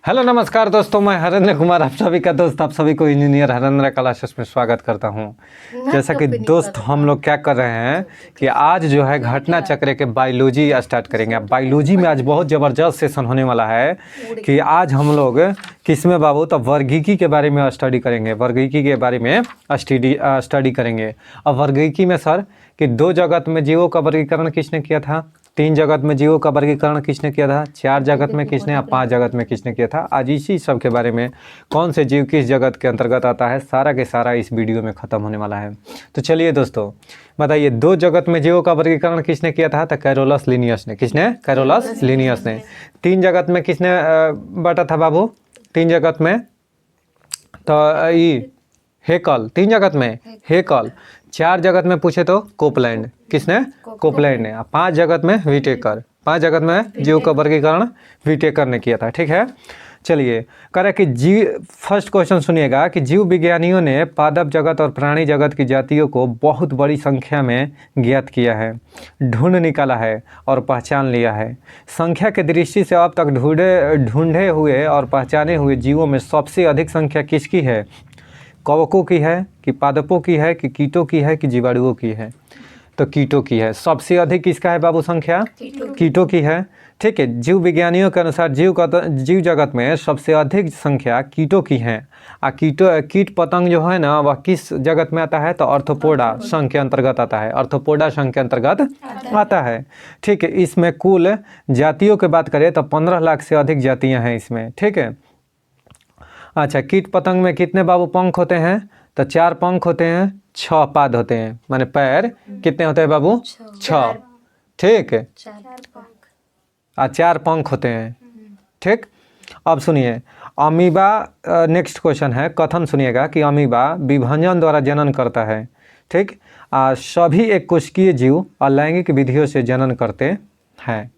Hello नमस्कार दोस्तों, मैं हरेंद्र कुमार आप सभी का दोस्त, आप सभी को इंजीनियर हरेंद्र क्लासेस में स्वागत करता हूं। जैसा कि दोस्त हम लोग क्या कर रहे हैं कि आज जो है घटना चक्र के बायोलॉजी स्टार्ट करेंगे। अब बायोलॉजी में आज बहुत ज़बरदस्त सेशन होने वाला है कि आज हम लोग किस में बाबू तो वर्गीकी के बारे में स्टडी करेंगे। वर्गीकी के बारे में स्टडी करेंगे। अब वर्गीकी में सर कि 2 जगत में जीवों का वर्गीकरण किसने किया था, 3 जगत में जीवों का वर्गीकरण किसने किया था, 4 जगत में किसने और 5 जगत में किसने किया था। आज इसी सब के बारे में कौन से जीव किस जगत के अंतर्गत आता है सारा के सारा इस वीडियो में ख़त्म होने वाला है। तो चलिए दोस्तों बताइए, 2 जगत में जीवों का वर्गीकरण किसने किया था, तो कैरोलस लिनियस ने। किसने? कैरोलस लिनियस ने। 3 जगत में किसने बांटा था बाबू? 3 जगत में तो ये हेकल, 3 जगत में हेकल। 4 जगत में पूछे तो कोपलैंड। किसने? कोपलैंड ने। 5 जगत में व्हिटेकर। 5 जगत में जीव का वर्गीकरण व्हिटेकर ने किया था। ठीक है, चलिए करें कि फर्स्ट क्वेश्चन सुनिएगा कि जीव विज्ञानियों ने पादप जगत और प्राणी जगत की जातियों को बहुत बड़ी संख्या में ज्ञात किया है, ढूंढ निकाला है और पहचान लिया है। संख्या के दृष्टि से अब तक ढूंढे हुए और पहचाने हुए जीवों में सबसे अधिक संख्या किसकी है? कवकों की है कि पादपों की है कि कीटों की है कि जीवाणुओं की है? तो कीटों की है। सबसे अधिक किसका है बाबू संख्या? कीटों की है। ठीक है, जीव विज्ञानियों के अनुसार जीव जगत में सबसे अधिक संख्या कीटों की है। कीट पतंग जो है ना वह किस जगत में आता है? तो आर्थ्रोपोडा संघ के अंतर्गत आता है। आर्थ्रोपोडा संघ के अंतर्गत आता है। ठीक है, इसमें कुल जातियों की बात करें तो 15 लाख से अधिक जातियाँ हैं इसमें। ठीक है, अच्छा कीट पतंग में कितने बाबू पंख होते हैं? तो 4 पंख होते हैं, 6 पाद होते हैं, माने पैर कितने होते हैं बाबू? 6। ठीक है, 4 पंख होते हैं। ठीक, अब सुनिए अमीबा। नेक्स्ट क्वेश्चन है, कथन सुनिएगा कि अमीबा विभाजन द्वारा जनन करता है। ठीक, सभी एक कोशिकीय जीव अलैंगिक विधियों से जनन करते हैं।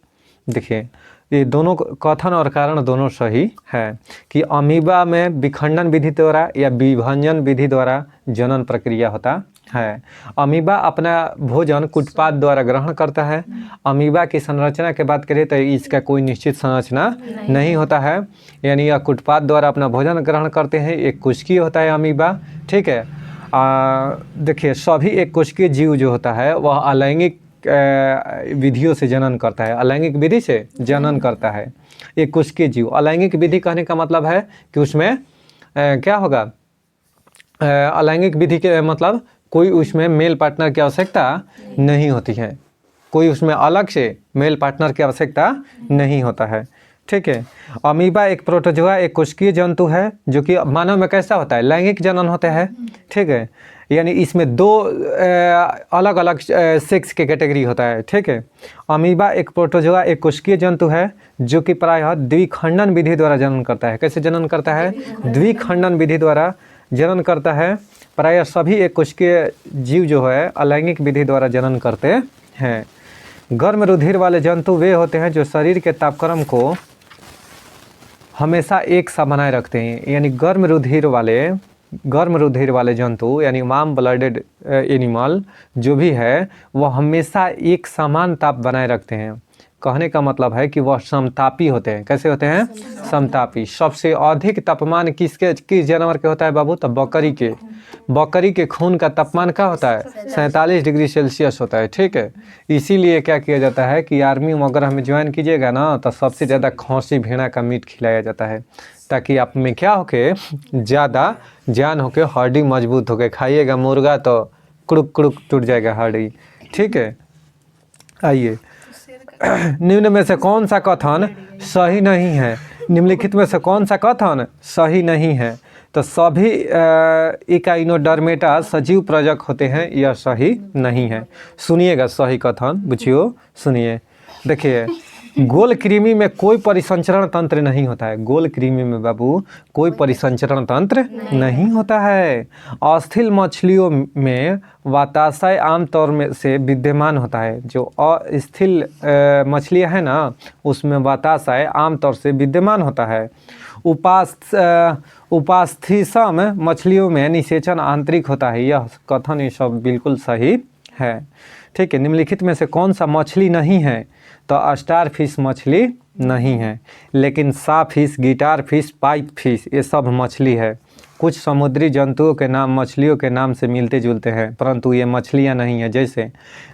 देखिए ये दोनों कथन और कारण दोनों सही है कि अमीबा में विखंडन विधि द्वारा या विभाजन विधि द्वारा जनन प्रक्रिया होता है। अमीबा अपना भोजन कुटपाद द्वारा ग्रहण करता है। अमीबा की संरचना की बात करें तो इसका कोई निश्चित संरचना नहीं होता है, यानी यह कुटपाद द्वारा अपना भोजन ग्रहण करते हैं। एक कोशिकीय होता है अमीबा। ठीक है, देखिए सभी एक कोशिकीय जीव जो होता है वह अलैंगिक विधियों से जनन करता है। अलैंगिक विधि से जनन करता है एक कोशिकीय जीव। अलैंगिक विधि कहने का मतलब है कि उसमें क्या होगा? अलैंगिक विधि के मतलब कोई उसमें मेल पार्टनर की आवश्यकता नहीं होती है, कोई उसमें अलग से मेल पार्टनर की आवश्यकता नहीं होता है। ठीक है, अमीबा एक प्रोटोजोआ एक कोशिकीय जंतु है जो कि मानव में कैसा होता है? लैंगिक जनन होता है। ठीक है, यानी इसमें 2 अलग अलग सेक्स के कैटेगरी होता है। ठीक है, अमीबा एक प्रोटोजोआ एक कोशिकीय जंतु है जो कि प्रायः द्विखंडन विधि द्वारा जनन करता है। कैसे जनन करता है? द्विखंडन विधि द्वारा जनन करता है। प्रायः सभी एक कोशिकीय जीव जो है अलैंगिक विधि द्वारा जनन करते हैं। गर्म रुधिर वाले जंतु वे होते हैं जो शरीर के तापक्रम को हमेशा एक सा बनाए रखते हैं। यानी गर्म रुधिर वाले जंतु यानी वार्म ब्लडेड एनिमल जो भी है वह हमेशा एक समान ताप बनाए रखते हैं। कहने का मतलब है कि वह समतापी होते हैं। कैसे होते हैं? समतापी। सबसे अधिक तापमान किस जानवर के होता है बाबू? तो बकरी के खून का तापमान क्या होता है? 47 डिग्री सेल्सियस होता है। ठीक है, इसीलिए क्या किया जाता है कि आर्मी में अगर हमें ज्वाइन कीजिएगा ना तो सबसे ज़्यादा खौंसी भेड़ा का मीट खिलाया जाता है ताकि आप में क्या होके ज़्यादा जान होके हड्डी मजबूत होके खाइएगा। मुर्गा तो कुड़ुक कुड़ुक टूट जाएगा हड्डी। ठीक है, आइए निम्न में से कौन सा कथन सही नहीं है? निम्नलिखित में से कौन सा कथन सही नहीं है? तो सभी इकाइनोडर्मेटा सजीव प्रजक होते हैं, यह सही नहीं है। सुनिएगा सही कथन, बुझियो सुनिए। देखिए गोल कृमि में कोई परिसंचरण तंत्र नहीं होता है। गोल कृमि में बाबू कोई परिसंचरण तंत्र नहीं होता है। अस्थिल मछलियों में वाताशय आमतौर में से विद्यमान होता है। जो अस्थिल मछलियां हैं ना उसमें वाताशय आमतौर से विद्यमान होता है। उपास्थीसम मछलियों में निषेचन आंतरिक होता है। यह कथन ये सब बिल्कुल सही है। ठीक है, निम्नलिखित में से कौन सा मछली नहीं है? तो स्टार फिश मछली नहीं है। लेकिन सा fish, guitar fish, pipe fish ये सब मछली है। कुछ समुद्री जंतुओं के नाम मछलियों के नाम से मिलते जुलते हैं, परंतु ये मछलियाँ नहीं हैं। जैसे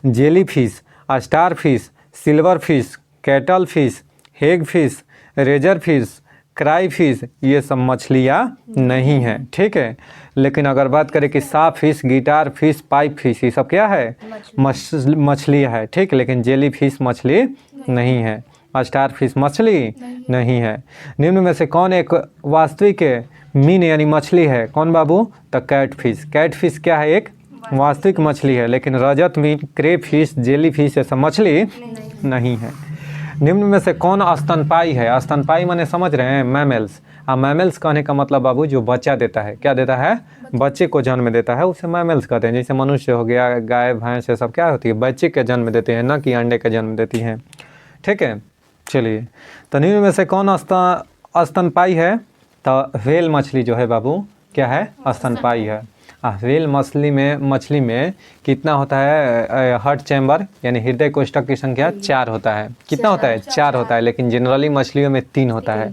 jelly fish, star fish, silver fish, cuttle fish, hag fish, razor fish, cray fish, ये सब मछलियाँ नहीं हैं। ठीक है। लेकिन अगर बात करें कि सा fish, guitar fish, pipe fish, ये सब क्या है? मछलियाँ है। ठीक। लेकिन जेली फिश मछली नहीं है। स्टार फिश मछली नहीं है। निम्न में से कौन एक वास्तविक मीन यानी मछली है? कौन बाबू? तो कैट फिश। कैट फिश क्या है? एक वास्तविक मछली है। लेकिन रजत मीन, क्रे फिश, जेली फिश ये सब मछली नहीं है। निम्न में से कौन स्तनपाई है? स्तनपाई माने समझ रहे हैं? मैमल्स। मैमल्स कहने का मतलब बाबू जो बच्चा देता है। क्या देता है? बच्चे को जन्म देता है, उसे मैमल्स कहते हैं। जैसे मनुष्य हो गया, गाय भैंस ये सब क्या होती है? बच्चे के जन्म देते हैं, ना कि अंडे के जन्म देती हैं। ठीक है। चलिए, तो निम्न में से कौन स्तनपाई है? तो व्हेल मछली जो है बाबू क्या है? स्तनपाई है। व्हेल मछली में कितना होता है? हार्ट चैम्बर यानी हृदय कोष्ठक की संख्या 4 होता है। कितना होता है? 4 होता है। लेकिन जनरली मछलियों में 3 होता है।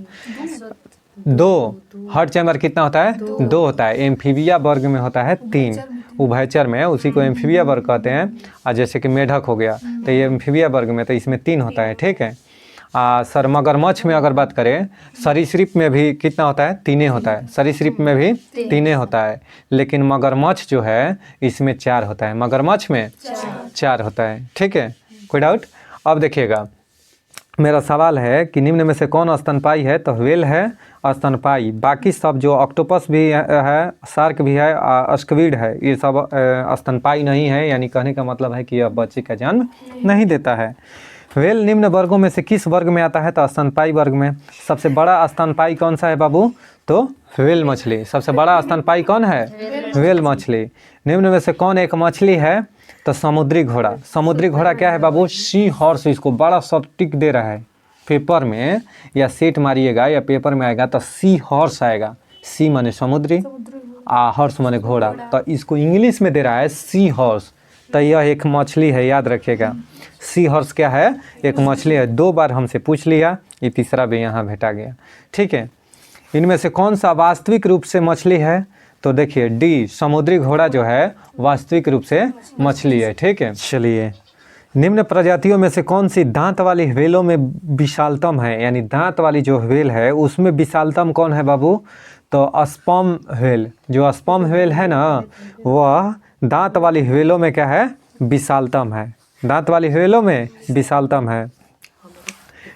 2 हार्ट चैम्बर कितना होता है? 2 होता है। एम्फीबिया वर्ग में होता है 3। उभयचर में उसी को एम्फीबिया वर्ग कहते हैं। और जैसे कि मेढक हो गया तो ये एम्फीबिया वर्ग में, तो इसमें 3 होता है। ठीक है। सर मगरमच्छ में अगर बात करें, सरीसृप में भी कितना होता है? 3 होता है। सरीसृप में भी 3 होता है। लेकिन मगरमच्छ जो है इसमें 4 होता है। मगरमच्छ में 4 होता है। ठीक है। कोई डाउट? अब देखिएगा, मेरा सवाल है कि निम्न में से कौन स्तनपाई है? तो व्हेल है स्तनपाई। बाकी सब जो ऑक्टोपस भी है, शार्क भी है, स्क्विड है, ये सब स्तनपाई नहीं है। यानी कहने का मतलब है कि यह बच्चे का जन्म नहीं देता है। व्हेल निम्न वर्गों में से किस वर्ग में आता है? तो स्तनपाई वर्ग में। सबसे बड़ा स्तनपाई कौन सा है बाबू? तो व्हेल मछली। सबसे बड़ा स्तनपाई कौन है? व्हेल मछली। निम्न में से कौन एक मछली है? तो समुद्री घोड़ा। समुद्री घोड़ा क्या है बाबू? Sea horse. इसको बड़ा सटीक दे रहा है। पेपर में या सेट मारिएगा या पेपर में आएगा तो सी हॉर्स आएगा। सी माने समुद्री, हॉर्स माने घोड़ा। तो इसको इंग्लिश में दे रहा है सी हॉर्स। तो यह एक मछली है, याद रखिएगा। सी हॉर्स क्या है? एक मछली है। 2 बार हमसे पूछ लिया, ये तीसरा भी यहाँ भेटा गया। ठीक है। इनमें से कौन सा वास्तविक रूप से मछली है? तो देखिए डी, समुद्री घोड़ा जो है वास्तविक रूप से मछली है। ठीक है। चलिए, निम्न प्रजातियों में से कौन सी दांत वाली व्हेलों में विशालतम है? यानी दांत वाली जो व्हेल है उसमें विशालतम कौन है बाबू? तो स्पर्म व्हेल। जो स्पर्म व्हेल है ना, वह दांत वाली व्हेलों में क्या है? विशालतम है। दांत वाली व्हेलों में विशालतम है।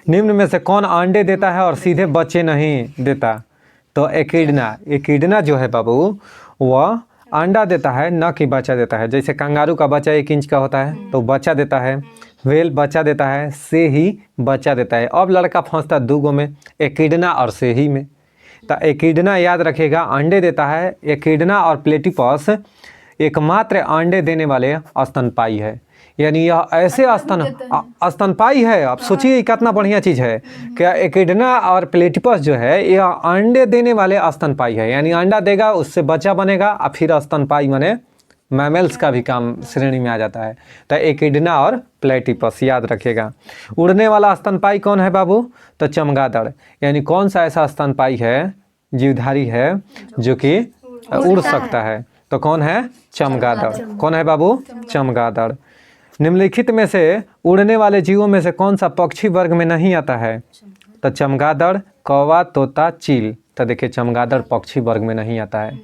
निम्न में से कौन अंडे देता है और सीधे बच्चे नहीं देता? तो एकिडना। एकिडना जो है बाबू वह अंडा देता है, न कि बच्चा देता है। जैसे कंगारू का बच्चा 1 इंच का होता है तो बच्चा देता है। व्हेल बच्चा देता है, से ही बच्चा देता है। अब लड़का फंसता 2 गो में, एकिडना और से ही में। तो एकिडना याद रखेगा अंडे देता है। एकिडना और प्लेटिपस एकमात्र अंडे देने वाले स्तनपाई है। यानी यह ऐसे स्तनपाई है। आप सोचिए कितना बढ़िया चीज़ है। क्या एकिडना और प्लेटिपस जो है यह अंडे देने वाले स्तनपाई है। यानी अंडा देगा, उससे बच्चा बनेगा और फिर स्तनपाई माने मैमल्स का भी काम श्रेणी में आ जाता है। तो एकिडना और प्लेटिपस याद रखिएगा। उड़ने वाला स्तनपाई कौन है बाबू? तो चमगादड़। यानी कौन सा ऐसा स्तनपाई है, जीवधारी है, जो कि उड़ सकता है? तो कौन है? चमगादड़। कौन है बाबू? चमगादड़। निम्नलिखित में से उड़ने वाले जीवों में से कौन सा पक्षी वर्ग में नहीं आता है? तो चमगादड़, कौवा, तोता, चील। तो देखिए चमगादड़ पक्षी वर्ग में नहीं आता है।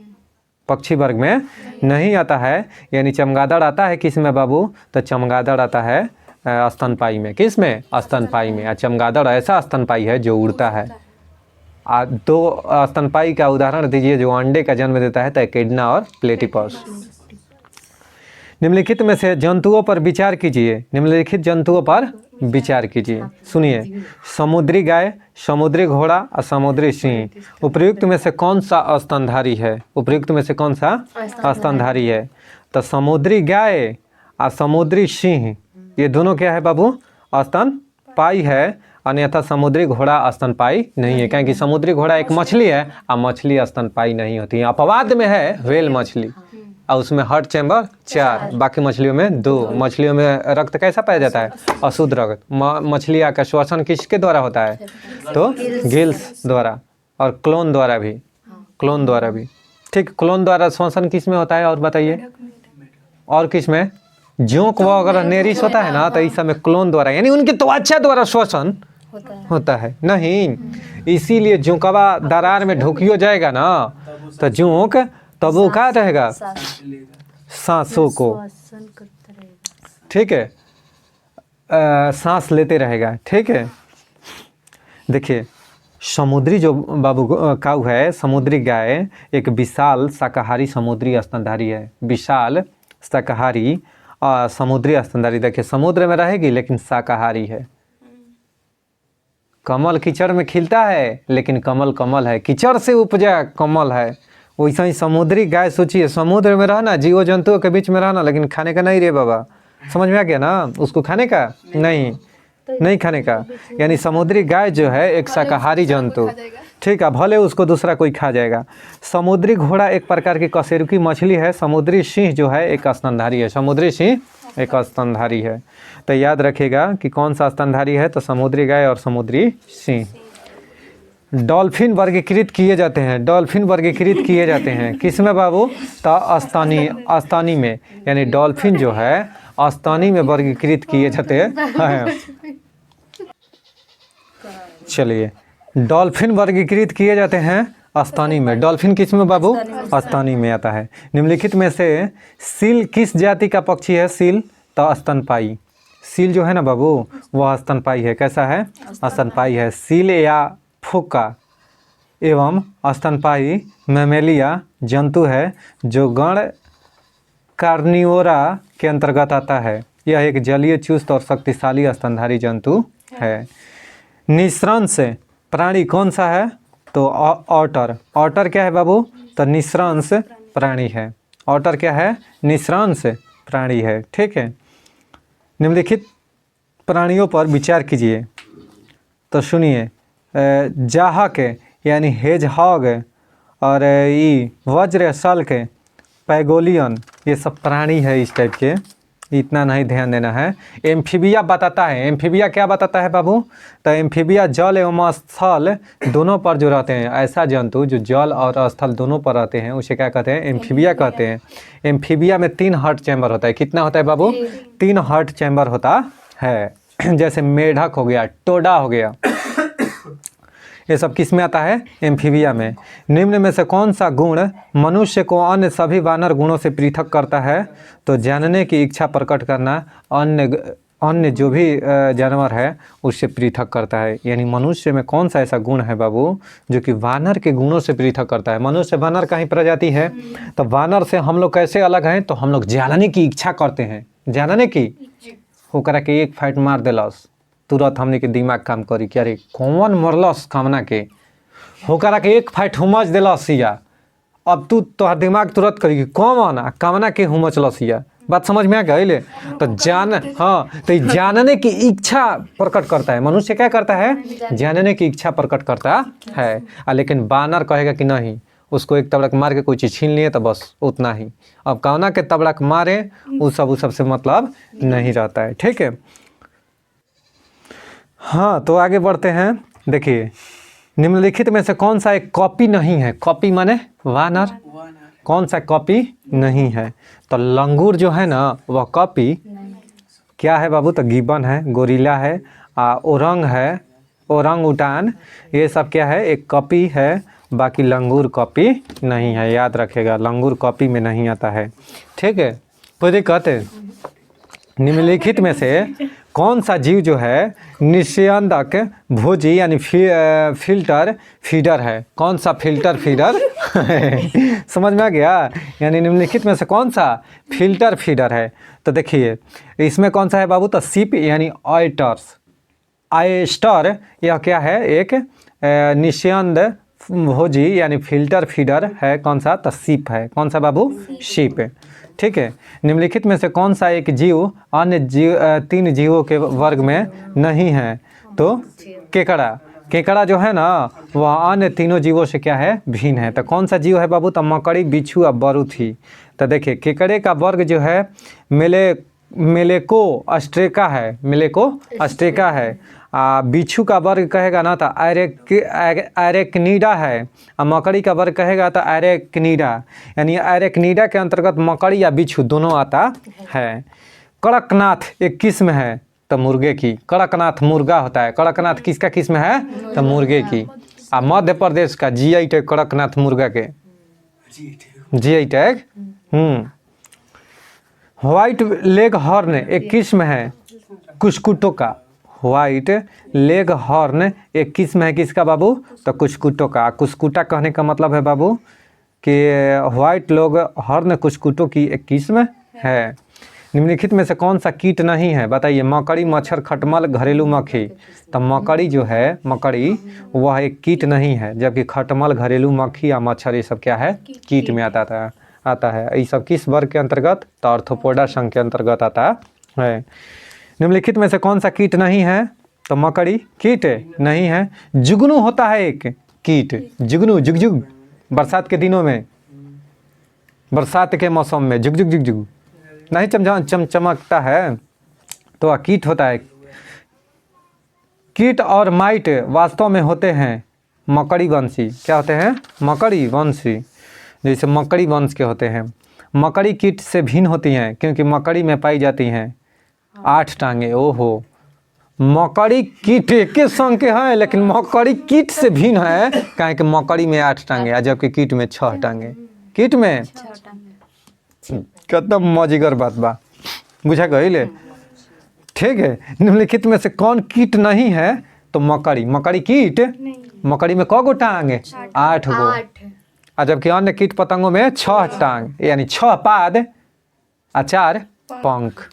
पक्षी वर्ग में नहीं आता है। यानी चमगादड़ आता है किस में बाबू? तो चमगादड़ आता है स्तनपाई में। किस में? स्तनपाई में। चमगादड़ ऐसा स्तनपाई है जो उड़ता है। 2 स्तनपाई का उदाहरण दीजिए जो अंडे का जन्म देता है, तो एकिडना और प्लेटिपस। निम्नलिखित में से जंतुओं पर विचार कीजिए। निम्नलिखित जंतुओं पर विचार कीजिए। सुनिए, समुद्री गाय, समुद्री घोड़ा और समुद्री सिंह। उपयुक्त में से कौन सा स्तनधारी है? उपयुक्त में से कौन सा स्तनधारी है? तो समुद्री गाय और समुद्री सिंह ये दोनों क्या है बाबू? स्तनपाई है। अन्यथा समुद्री घोड़ा स्तनपाई नहीं है, क्योंकि समुद्री घोड़ा एक मछली है और मछली स्तनपाई नहीं होती है। अपवाद में है व्हेल मछली। और उसमें हार्ट चैम्बर 4, बाकी मछलियों में 2। मछलियों में रक्त कैसा पाया जाता है? अशुद्ध रक्त। मछलियाँ का श्वसन किसके द्वारा होता है? तो गिल्स द्वारा और क्लोन द्वारा भी, क्लोन द्वारा भी। ठीक, क्लोन द्वारा श्वसन किस में होता है और बताइए? और किस में? जोंक वगैरह नेरिस होता है ना, तो इस समय क्लोन द्वारा यानी उनके त्वचा द्वारा श्वसन होता है नहीं। इसीलिए जोंकवा दरार में ढुकियो जाएगा ना, तो जोंक तब वो क्या रहेगा? सांसों को, ठीक है, सांस लेते रहेगा। ठीक है, देखिए समुद्री जो बाबू काऊ है, समुद्री गाय एक विशाल शाकाहारी समुद्री स्तनधारी है। विशाल शाकाहारी समुद्री स्तनधारी। देखिए समुद्र में रहेगी लेकिन शाकाहारी है। कमल कीचड़ में खिलता है लेकिन कमल कमल है, कीचड़ से उपजा कमल है। वैसा ही समुद्री गाय सोचिए, समुद्र में रहना, जीव जंतुओं के बीच में रहना, लेकिन खाने का नहीं रे बाबा। समझ में आ गया ना? उसको खाने का नहीं खाने का। यानी समुद्री गाय जो है एक शाकाहारी जंतु, ठीक है, भले उसको दूसरा कोई खा जाएगा। समुद्री घोड़ा एक प्रकार की कशेरुकी मछली है। समुद्री सिंह जो है एक स्तनधारी है। समुद्री सिंह एक स्तनधारी है। तो याद रखिएगा कि कौन सा स्तनधारी है, तो समुद्री गाय और समुद्री सिंह। डॉल्फिन वर्गीकृत किए जाते हैं। डॉल्फिन वर्गीकृत किए जाते हैं किस में बाबू? तो अस्तनी में, यानी डॉल्फिन जो है अस्तनी में वर्गीकृत किए जाते हैं। चलिए, डॉल्फिन वर्गीकृत किए जाते हैं अस्तनी में। डॉल्फिन किस में बाबू? अस्तनी में आता है। निम्नलिखित में से सील किस जाति का पक्षी है? सील तो स्तनपाई। सील जो है ना बाबू, वह स्तनपाई है। कैसा है? स्तनपाई है। सील या फुक्का एवं स्तनपाई मैमेलिया जंतु है जो गण कार्निवोरा के अंतर्गत आता है। यह एक जलीय, चुस्त और शक्तिशाली स्तनधारी जंतु है। निःश्रंस प्राणी कौन सा है? तो ऑटर। ऑटर क्या है बाबू? तो निःश्रंस प्राणी है। ऑटर क्या है? निःश्रंस प्राणी है। ठीक है, निम्नलिखित प्राणियों पर विचार कीजिए। तो सुनिए, जाहक यानी हेजहॉग और ये वज्र सल्क, पैगोलियन, ये सब प्राणी है इस टाइप के। इतना नहीं ध्यान देना है। एम्फीबिया बताता है। एम्फीबिया क्या बताता है बाबू? तो एम्फीबिया जल एवं स्थल दोनों पर जो रहते हैं, ऐसा जंतु जो जल और स्थल दोनों पर रहते हैं, उसे क्या कहते हैं? एम्फीबिया कहते हैं। एम्फीबिया में 3 हार्ट चैम्बर होता है। कितना होता है बाबू? 3 हार्ट चैम्बर होता है। जैसे मेढक हो गया, टोडा हो गया, ये सब किस में आता है? एम्फीबिया में। निम्न में से कौन सा गुण मनुष्य को अन्य सभी वानर गुणों से पृथक करता है? तो जानने की इच्छा प्रकट करना अन्य जो भी जानवर है उससे पृथक करता है। यानी मनुष्य में कौन सा ऐसा गुण है बाबू जो कि वानर के गुणों से पृथक करता है? मनुष्य वानर का ही प्रजाति है, तो वानर से हम लोग कैसे अलग हैं? तो हम लोग जानने की इच्छा करते हैं। जानने की होकर के एक फाइट मार देलस, तुरंत हमने के दिमाग काम करी कि अरे कौन मरलस कामना के, होकर के एक फाइट हुमच देलस या, अब तू तोहर दिमाग तुरंत करी कौन कामना के हुमचलस या। बात समझ में आ गई? तो तो जानने की इच्छा प्रकट करता है। मनुष्य क्या करता है? जानने की इच्छा प्रकट करता है। लेकिन बानर कहेगा कि नहीं, उसको एक तबड़क मार के कोई चीज़ छीन लिए तो बस उतना ही। अब कामना के तबड़क मारे उस सब से मतलब नहीं रहता है। ठीक है, हाँ, तो आगे बढ़ते हैं। देखिए, निम्नलिखित में से कौन सा एक कॉपी नहीं है? कॉपी माने वानर। कौन सा कॉपी नहीं है? तो लंगूर जो है ना, वह कॉपी क्या है बाबू? तो गिबन है, गोरिल्ला है, ओरंग है, ओरंग उटान, ये सब क्या है? एक कॉपी है। बाकी लंगूर कॉपी नहीं है। याद रखेगा, लंगूर कॉपी में नहीं आता है। ठीक है, कोई दिक्कत है? निम्नलिखित में से कौन सा जीव जो है निस्यंदक भोजी यानी फिल्टर फीडर है? कौन सा फिल्टर फीडर? समझ में आ गया? यानी निम्नलिखित में से कौन सा फिल्टर फीडर है? तो देखिए, इसमें कौन सा है बाबू? तो सीप यानी ऑयटर्स। आयस्टर यह क्या है? एक निस्यंद भोजी यानी फिल्टर फीडर है। कौन सा? तो सीप है। कौन सा बाबू? सीप। ठीक है, निम्नलिखित में से कौन सा एक जीव अन्य 3 जीवों के वर्ग में नहीं है? तो केकड़ा। केकड़ा जो है ना वह अन्य तीनों जीवों से क्या है, भिन्न है। तो कौन सा जीव है बाबू, तो मकड़ी, बिच्छू और बरूथी। तो देखिए केकड़े का वर्ग जो है मेलेको अस्ट्रेका है, मेलेको अस्ट्रेका है। बिच्छू का वर्ग कहेगा ना तो एरेक्निडा है, और मकड़ी का वर्ग कहेगा तो एरेक्निडा, यानी एरेक्निडा के अंतर्गत मकड़ी या बिच्छू दोनों आता है। कड़कनाथ एक किस्म है तो मुर्गे की, कड़कनाथ मुर्गा होता है। कड़कनाथ किसका किस्म है, तो मुर्गे की। मध्य प्रदेश का जीआई टैग कड़कनाथ मुर्गा के, GI tag. White leg horn एक किस्म है कुस्कुटो का। व्हाइट लेग हॉर्न एक किस्म है किसका बाबू, तो कुस्कुटो का। कुस्कुटा कहने का मतलब है बाबू कि व्हाइट लोग हॉर्न कुस्कुटो की एक किस्म है। निम्नलिखित में से कौन सा कीट नहीं है, बताइए। मकड़ी, मच्छर, खटमल, घरेलू मक्खी। तो मकड़ी जो है, मकड़ी वह एक कीट नहीं है, जबकि खटमल, घरेलू मक्खी या मच्छर ये सब क्या है, कीट में आता है। ये सब किस वर्ग के अंतर्गत, तो आर्थ्रोपोडा संघ के अंतर्गत आता है। निम्नलिखित में से कौन सा कीट नहीं है, तो मकड़ी कीट नहीं है। जुगनू होता है एक कीट, जुगनू, जुगजुग। बरसात के दिनों में, बरसात के मौसम में जुगजुग जुगजुग नहीं चमचमकता है तो कीट होता है। कीट और माइट वास्तव में होते हैं मकड़ी वंशी। क्या होते हैं, मकड़ी वंशी, जैसे मकड़ी वंश के होते हैं। मकड़ी कीट से भिन्न होती हैं क्योंकि मकड़ी में पाई जाती हैं 8 टांगे। ओहो, मकड़ी कीट एक संग के हैं लेकिन मकड़ी कीट से भिन्न है, कहें कि मकड़ी में 8 टांगे जबकि कीट में 6 टांगे। कीट में कितना मजेदार बात बा, बुझा गई। ठीक है। निम्नलिखित में से कौन कीट नहीं है, तो मकड़ी। मकड़ी कीट, मकड़ी में कौ गो टांग, 8 गो, और जबकि अन्य कीट पतंगों में 6 टांग, यानी 6 पाद और 4 पंख।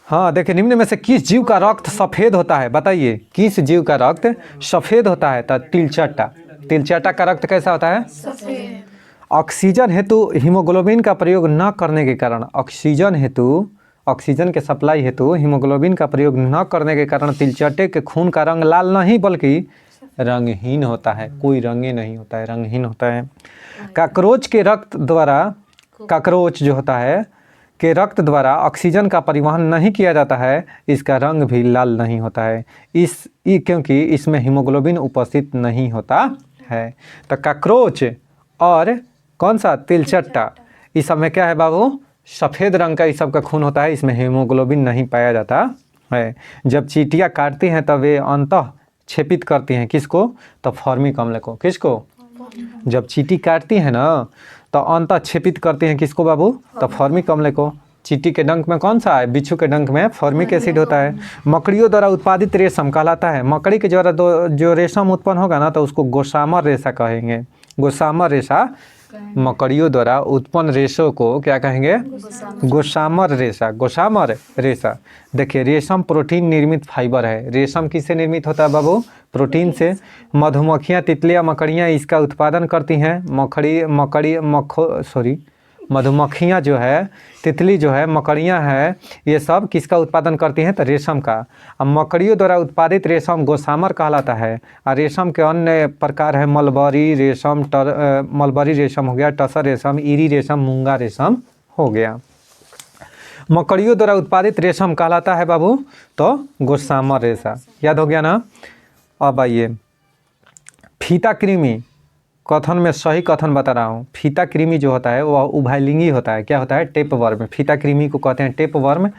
हाँ देखिए, निम्न में से किस जीव का रक्त सफेद होता है, बताइए। किस जीव का रक्त सफेद होता है, तो तिलचट्टा। तिलचट्टा का रक्त कैसा होता है, सफेद। ऑक्सीजन हेतु हीमोग्लोबिन का प्रयोग न करने के कारण, ऑक्सीजन हेतु, ऑक्सीजन के सप्लाई हेतु हीमोग्लोबिन का प्रयोग न करने के कारण तिलचट्टे के खून का रंग लाल नहीं बल्कि रंगहीन होता है। कोई रंग नहीं होता है, रंगहीन होता है। काकरोच के रक्त द्वारा, काकरोच जो होता है के रक्त द्वारा ऑक्सीजन का परिवहन नहीं किया जाता है, इसका रंग भी लाल नहीं होता है, क्योंकि इसमें हीमोग्लोबिन उपस्थित नहीं होता है। तो काकरोच और कौन सा, तिलचट्टा, इस सब में क्या है बाबू, सफ़ेद रंग का इस सब का खून होता है, इसमें हीमोग्लोबिन नहीं पाया जाता है। जब चींटियाँ काटती हैं तब वे अंतः छेपित करती हैं किसको, तो फॉर्मिक अम्ल को। किसको, जब चींटी काटती है ना तो अंतः छेपित करती हैं किसको बाबू, तो फॉर्मिक अम्ल को। चींटी के डंक में कौन सा है, बिच्छू के डंक में फॉर्मिक एसिड होता है। मकड़ियों द्वारा उत्पादित रेशम कहलाता है, मकड़ी के द्वारा जो रेशम उत्पन्न होगा ना तो उसको गोसामर रेशा कहेंगे। गोसामर रेशा, मकड़ियों द्वारा उत्पन्न रेशों को क्या कहेंगे, गोसामर रेशा। गोसामर रेशा। देखिए, रेशम प्रोटीन निर्मित फाइबर है। रेशम किससे निर्मित होता है बाबू, प्रोटीन से। मधुमक्खियाँ, तितलियाँ, मकड़ियाँ इसका उत्पादन करती हैं। मधुमक्खियाँ जो है, तितली जो है, मकड़ियाँ हैं, ये सब किसका उत्पादन करती हैं, तो रेशम का। अब मकड़ियों द्वारा उत्पादित रेशम गोसामर कहलाता है। और रेशम के अन्य प्रकार है मलबरी रेशम, मलबरी रेशम हो गया, टसर रेशम, ईरी रेशम, मूंगा रेशम हो गया। मकड़ियों द्वारा उत्पादित रेशम कहलाता है बाबू तो गोसामर रेशा। याद हो गया ना। अब आइए, फीता कृमि कथन में सही कथन बता रहा हूँ। फीता कृमि जो होता है वह उभयलिंगी होता है। क्या होता है, टेप वर्म। फीता कृमि को कहते हैं टेप वर्म,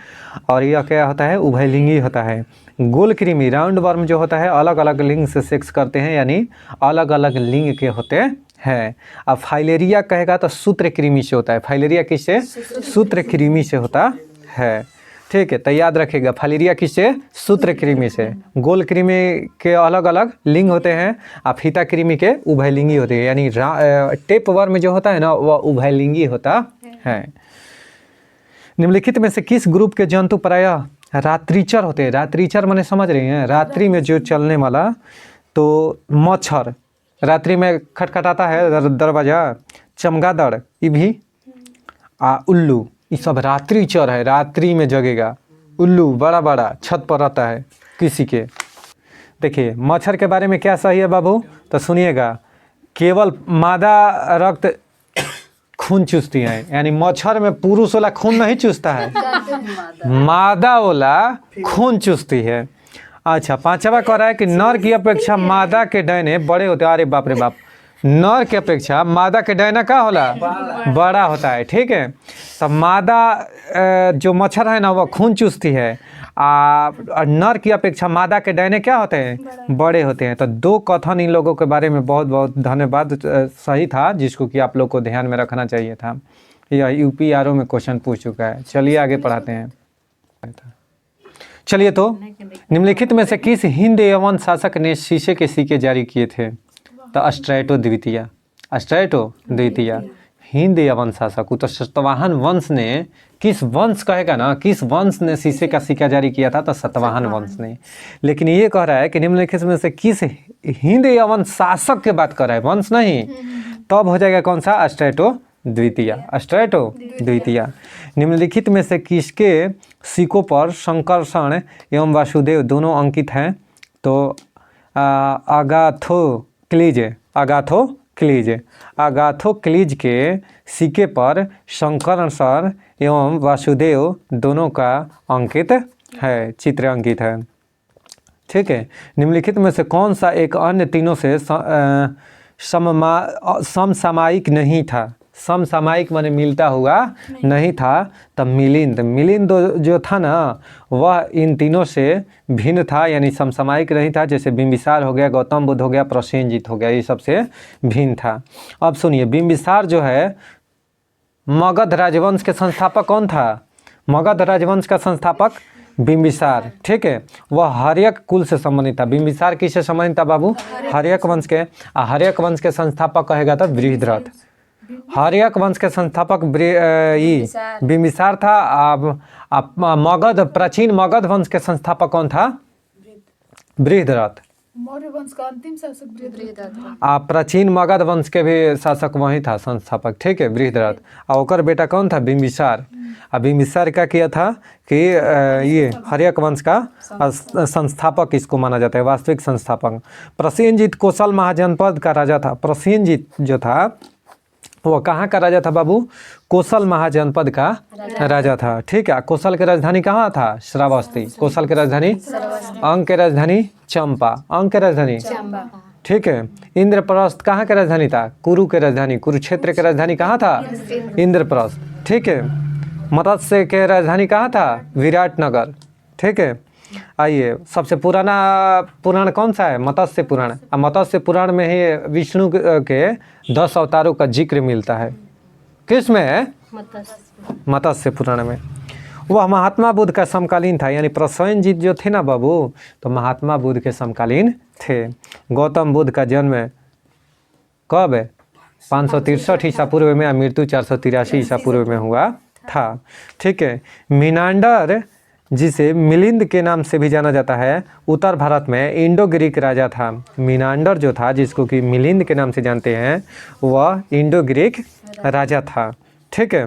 और यह क्या होता है, उभयलिंगी होता है। गोल कृमि, राउंड वर्म जो होता है, अलग अलग लिंग से सेक्स करते हैं, यानी अलग अलग लिंग के होते हैं। अब फाइलेरिया कहेगा तो सूत्र कृमि से होता है। फाइलेरिया किससे, सूत्र कृमि से होता है। ठीक है, तो याद रखिएगा, फाइलेरिया किससे, सूत्र कृमि से। गोल कृमि के अलग अलग लिंग होते हैं, और फीता कृमि के उभयलिंगी होते हैं, यानी टेप वर्म जो होता है ना वह उभयलिंगी होता है। निम्नलिखित में से किस ग्रुप के जंतु प्रायः रात्रिचर होते हैं। रात्रिचर माने समझ रहे हैं, रात्रि में जो चलने वाला। तो मच्छर रात्रि में खटखटाता है दरवाजा, चमगादड़ ये भी, उल्लू, ये सब रात्रिचर है, रात्रि में जगेगा। उल्लू बड़ा बड़ा छत पर रहता है किसी के, देखिए मच्छर के बारे में क्या सही है बाबू, तो सुनिएगा, केवल मादा रक्त खून चूसती है, यानी मच्छर में पुरुष वाला खून नहीं चूसता है, मादा वाला खून चूसती है। अच्छा, पांचवा कह रहा है कि नर की अपेक्षा मादा के डैने बड़े होते हैं। अरे बाप रे बाप, नर की अपेक्षा मादा के डैना क्या होला, बड़ा होता है। ठीक है, तो मादा जो मच्छर है ना वो खून चूसती है, और नर की अपेक्षा मादा के डैने क्या होते हैं, बड़े होते हैं। तो दो कथन इन लोगों के बारे में बहुत बहुत धन्यवाद, सही था, जिसको कि आप लोग को ध्यान में रखना चाहिए था। यह यूपीआरओ में क्वेश्चन पूछ चुका है। चलिए आगे पढ़ाते हैं। चलिए, तो निम्नलिखित में से किस हिंद यवन शासक ने शीशे के सिक्के जारी किए थे? तो स्ट्रेटो द्वितीय, स्ट्रेटो द्वितीय हिंद यवन शासक। तो सतवाहन वंश ने, किस वंश कहेगा ना, किस वंश ने शीशे का सिक्का जारी किया था? तो सतवाहन वंश ने। लेकिन ये कह रहा है कि निम्नलिखित में से किस हिंद यवन शासक के बात कर रहा है, वंश नहीं। तब हो जाएगा कौन सा? स्ट्रेटो द्वितीय, स्ट्रेटो द्वितीय। निम्नलिखित में से किसके सिक्कों पर शंकरषण एवं वासुदेव दोनों अंकित हैं? तो अगाथोक्लीज, अगाथोक्लीज के सिक्के पर शंकरषण एवं वासुदेव दोनों का अंकित है, चित्र अंकित है। ठीक है, निम्नलिखित में से कौन सा एक अन्य तीनों से समसामयिक नहीं था? समसामयिक माने मिलता हुआ नहीं था। तब मिलिंद, मिलिंद जो था ना वह इन तीनों से भिन्न था, यानी समसामयिक नहीं था। जैसे बिंबिसार हो गया, गौतम बुद्ध हो गया, प्रसेनजीत हो गया, ये सबसे भिन्न था। अब सुनिए, बिंबिसार जो है मगध राजवंश के संस्थापक कौन था? मगध राजवंश का संस्थापक बिंबिसार। ठीक है, वह हर्यक कुल से संबंधित था। बिंबिसार किससे संबंधित था बाबू? हर्यक वंश के। हर्यक वंश के संस्थापक कहेगा था बृहद्रथ। हर्यक वंश के संस्थापक बिंबिसार था। अब मगध, प्राचीन मगध वंश के संस्थापक कौन था? बृहद्रथ। मौर्य वंश का अंतिम शासक बृहद्रथ। प्राचीन मगध वंश के भी शासक वही था, संस्थापक। ठीक है, बृहद्रथ। और ओकर बेटा कौन था? बिंबिसार। अब बिंबिसार क्या किया था कि ये हर्यक वंश का संस्थापक इसको माना जाता है, वास्तविक संस्थापक। प्रसेनजीत कोसल महाजनपद का राजा था। प्रसेनजीत जो था वो कहाँ का राजा था बाबू? कोसल महाजनपद का राजा था। ठीक है, कोसल की राजधानी कहाँ था? श्रावस्ती। कोसल की राजधानी, अंग की राजधानी चंपा, अंग की राजधानी। ठीक है, इंद्रप्रस्थ कहाँ की राजधानी था? कुरु की राजधानी, कुरुक्षेत्र की राजधानी कहाँ था? इंद्रप्रस्थ। ठीक है, मत्स्य की राजधानी कहाँ था? विराटनगर। ठीक है, आइए, सबसे पुराना पुराण कौन सा है? मत्स्य पुराण। मत्स्य पुराण में ही विष्णु के 10 अवतारों का जिक्र मिलता है। किस में? मत्स्य पुराण में। वह महात्मा बुद्ध का समकालीन था, यानी प्रसेनजीत जो थे ना बाबू, तो महात्मा बुद्ध के समकालीन थे। गौतम बुद्ध का जन्म कब है? 563 ईसा पूर्व में, मृत्यु 483 ईसा पूर्व में हुआ था। ठीक है, मीनांडर जिसे मिलिंद के नाम से भी जाना जाता है, उत्तर भारत में इंडो ग्रीक राजा था। मीनांडर जो था, जिसको कि मिलिंद के नाम से जानते हैं, वह इंडो ग्रीक राजा था। ठीक है,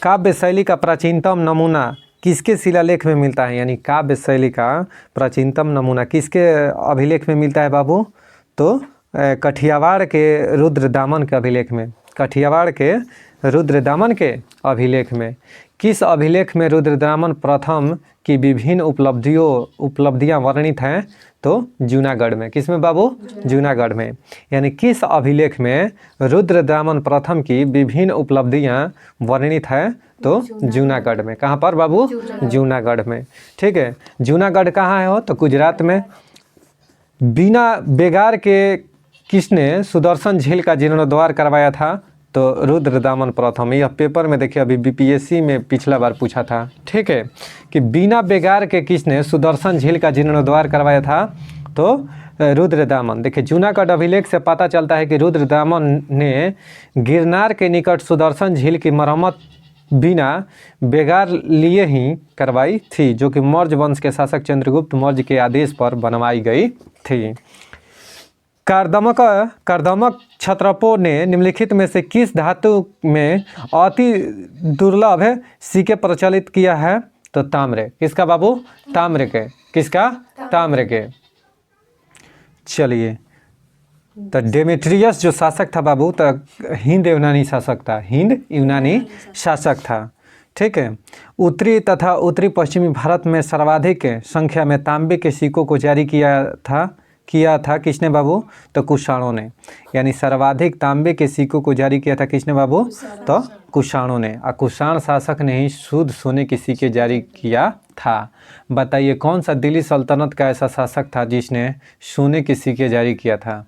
काव्य शैली का प्राचीनतम नमूना किसके शिलालेख में मिलता है? यानी काव्य शैली का प्राचीनतम नमूना किसके अभिलेख में मिलता है बाबू? तो कठियावाड़ के रुद्रदामन के अभिलेख में। कठियावाड़ के रुद्रदामन के अभिलेख में। किस अभिलेख में रुद्रदामन प्रथम की विभिन्न उपलब्धियां वर्णित हैं? तो जूनागढ़ में। किस में बाबू? जूनागढ़ में। यानी किस अभिलेख में रुद्रदामन प्रथम की विभिन्न उपलब्धियां वर्णित हैं? तो जूनागढ़ में। कहाँ पर बाबू? जूनागढ़ में। ठीक है, जूनागढ़ कहाँ है? हो तो गुजरात में। बिना बेगार के किसने सुदर्शन झील का जीर्णोद्धार करवाया था? तो रुद्रदामन प्रथम। यह पेपर में देखिए, अभी बीपीएससी में पिछला बार पूछा था। ठीक है, कि बिना बेगार के किसने सुदर्शन झील का जीर्णोद्धार करवाया था? तो रुद्रदामन। देखिए, जूनागढ़ अभिलेख से पता चलता है कि रुद्रदामन ने गिरनार के निकट सुदर्शन झील की मरम्मत बिना बेगार लिए ही करवाई थी, जो कि मौर्य वंश के शासक चंद्रगुप्त मौर्य के आदेश पर बनवाई गई थी। कार्दमक क्षत्रपों ने निम्नलिखित में से किस धातु में अति दुर्लभ सिक्के प्रचलित किया है? तो ताम्र। किसका बाबू? ताम्र के। किसका? ताम्र के। चलिए, तो डेमेट्रियस जो शासक था बाबू, तो हिंद यूनानी शासक था, हिंद यूनानी शासक था। ठीक है। उत्तरी तथा उत्तरी पश्चिमी भारत में सर्वाधिक संख्या में तांबे के सिक्कों को जारी किया था किसने बाबू? तो कुषाणों ने। यानी सर्वाधिक तांबे के सिक्कों को जारी किया था किसने बाबू? तो कुषाणों ने। और कुषाण शासक ने ही शुद्ध सोने के सिक्के जारी किया था। बताइए कौन सा दिल्ली सल्तनत का ऐसा शासक था जिसने सोने के सिक्के जारी किया था?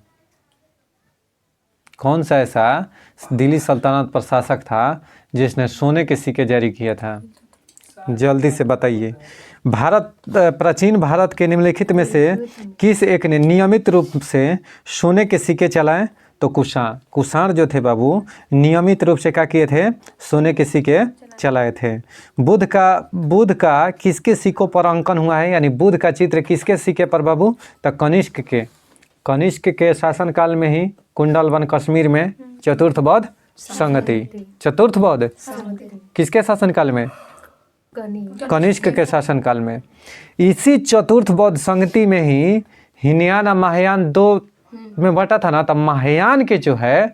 कौन सा ऐसा दिल्ली सल्तनत पर शासक था जिसने सोने के सिक्के जारी किया था? जल्दी से बताइए। प्राचीन भारत के निम्नलिखित में से किस एक ने नियमित रूप से सोने के सिक्के चलाए? तो कुषाण जो थे बाबू नियमित रूप से क्या किए थे? सोने के सिक्के चलाए थे। बुध का किसके सिक्कों पर अंकन हुआ है? यानी बुध का चित्र किसके सिक्के पर बाबू? तो कनिष्क के शासनकाल में ही कुंडलवन कश्मीर में चतुर्थ बौद्ध संगति। चतुर्थ बौद्ध किसके शासनकाल में? कनिष्क के शासनकाल में। इसी चतुर्थ बौद्ध संगति में ही हीनयान और महायान दो में बटा था ना। तब महायान के जो है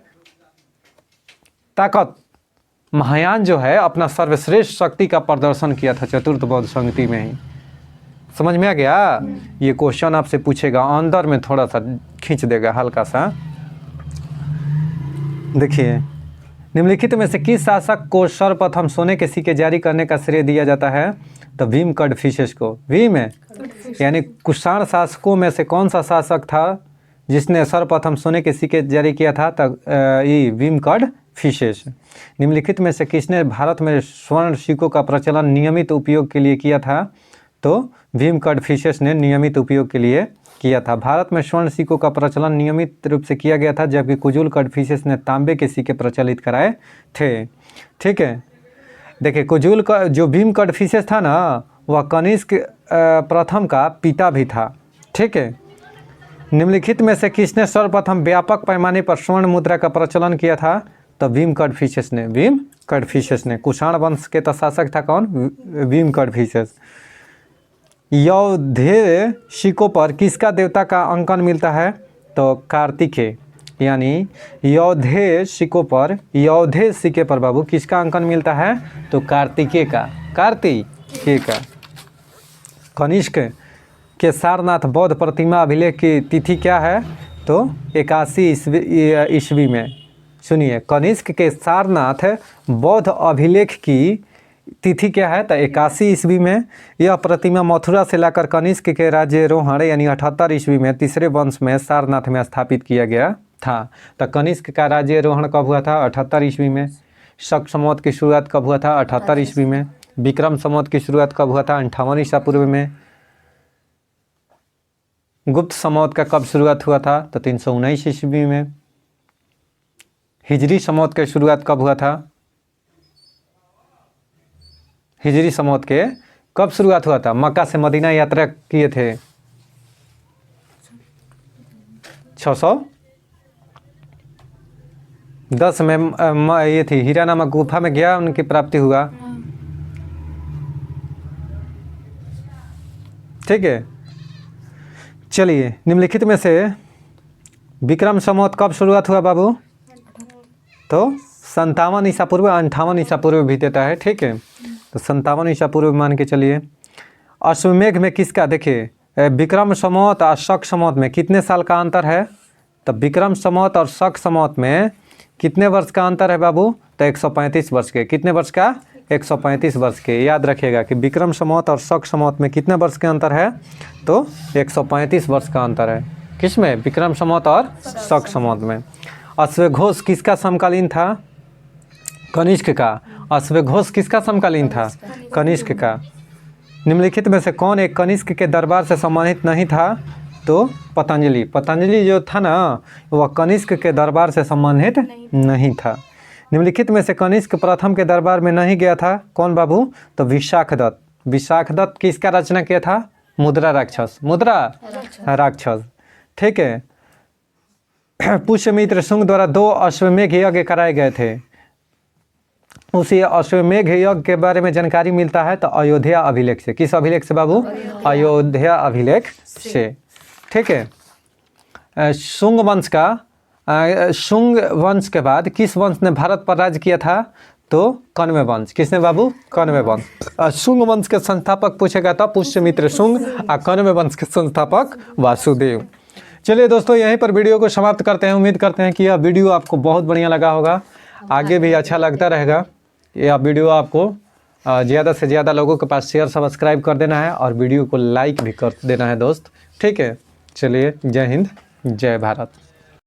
ताकत, महायान जो है अपना सर्वश्रेष्ठ शक्ति का प्रदर्शन किया था चतुर्थ बौद्ध संगति में ही। समझ में आ गया? ये क्वेश्चन आपसे पूछेगा, अंदर में थोड़ा सा खींच देगा हल्का सा। देखिए, निम्नलिखित में से किस शासक को सर्वप्रथम सोने के सिक्के जारी करने का श्रेय दिया जाता है? तो भीम कडफिसेस को। भीम है यानी कुषाण शासकों में से कौन सा शासक था जिसने सर्वप्रथम सोने के सिक्के जारी किया था? तो ये भीम कडफिसेस। निम्नलिखित में से किसने भारत में स्वर्ण सिक्कों का प्रचलन नियमित उपयोग के लिए किया था? तो भीम कडफिसेस ने नियमित उपयोग के लिए किया था। भारत में स्वर्ण सिक्कों का प्रचलन नियमित रूप से किया गया था, जबकि कुजुल कडफिसेस ने तांबे के सिक्के प्रचलित कराए थे। ठीक है। देखिए, कुजुल का जो भीम कडफिसेस था ना, वह कनिष्क प्रथम का पिता भी था। ठीक है। निम्नलिखित में से किसने सर्वप्रथम व्यापक पैमाने पर स्वर्ण मुद्रा का प्रचलन किया था? तो भीम कडफिसेस ने। कुषाण वंश के तो शासक था कौन? भीम कडफिसेस। यौधेय सिक्कों पर किसका देवता का अंकन मिलता है? तो कार्तिकेय। यानी यौधेय सिक्के पर बाबू किसका अंकन मिलता है? तो कार्तिकेय का। कनिष्क के सारनाथ बौद्ध प्रतिमा अभिलेख की तिथि क्या है? तो 81 ईस्वी में। सुनिए, कनिष्क के सारनाथ बौद्ध अभिलेख की तिथि क्या है? तो 81 ईस्वी में। यह प्रतिमा मथुरा से लाकर कनिष्क के राज्यारोहण यानी 78 ईस्वी में तीसरे वंश में सारनाथ में स्थापित किया गया था। तो कनिष्क का राज्यारोहण कब हुआ था? 78 ईस्वी में। शक संवत की शुरुआत कब हुआ था? 78 ईस्वी में। विक्रम संवत की शुरुआत कब हुआ था? 58 ईसा पूर्व में। गुप्त संवत का कब शुरुआत हुआ था? तो 319 ईस्वी में। हिजरी संवत की शुरुआत कब हुआ था? हिजरी संवत के कब शुरुआत हुआ था? मक्का से मदीना यात्रा किए थे 610 में। ये थी हीरा नामक गुफा में गया, उनकी प्राप्ति हुआ। ठीक है। चलिए, निम्नलिखित में से विक्रम संवत कब शुरुआत हुआ बाबू? तो 57 ईसा पूर्व, 58 ईसा पूर्व भी देता है। ठीक है। तो 57 ईसा पूर्व मान के चलिए। अश्वमेघ में किसका? देखिए, विक्रम संवत और शक संवत में कितने साल का अंतर है? तो विक्रम संवत और शक संवत में कितने वर्ष का अंतर है बाबू? तो 135 वर्ष के। कितने वर्ष का? 135 वर्ष के। याद रखिएगा कि विक्रम संवत और शक संवत में कितने वर्ष के अंतर है? तो 135 वर्ष का अंतर है। किस में? विक्रम संवत और शक संवत में। अश्वघोष किसका समकालीन था? कनिष्क का। अश्वघोष किसका समकालीन था? कनिष्क का। निम्नलिखित में से कौन एक कनिष्क के दरबार से सम्मानित नहीं था? तो पतंजलि जो था ना, वह कनिष्क के दरबार से सम्मानित नहीं था। निम्नलिखित में से कनिष्क प्रथम के दरबार में नहीं गया था कौन बाबू? तो विशाखदत्त किसका रचना किया था? मुद्रा राक्षस। ठीक है। पुष्यमित्र शुंग द्वारा 2 अश्वमेघ यज्ञ कराए गए थे। उसी अश्वमेघ यज्ञ के बारे में जानकारी मिलता है तो अयोध्या अभिलेख से। किस अभिलेख से बाबू? अयोध्या अभिलेख से। ठीक है। शुंग वंश का शुंग वंश के बाद किस वंश ने भारत पर राज्य किया था? तो कण्व वंश। किसने बाबू? कण्व वंश। शुंग वंश के संस्थापक पूछेगा तो पुष्यमित्र शुंग और कण्व वंश के संस्थापक वासुदेव। चलिए दोस्तों, यहीं पर वीडियो को समाप्त करते हैं। उम्मीद करते हैं कि यह वीडियो आपको बहुत बढ़िया लगा होगा, आगे भी अच्छा लगता रहेगा। यह वीडियो आपको ज़्यादा से ज़्यादा लोगों के पास शेयर सब्सक्राइब कर देना है और वीडियो को लाइक भी कर देना है दोस्त। ठीक है, चलिए, जय हिंद, जय भारत।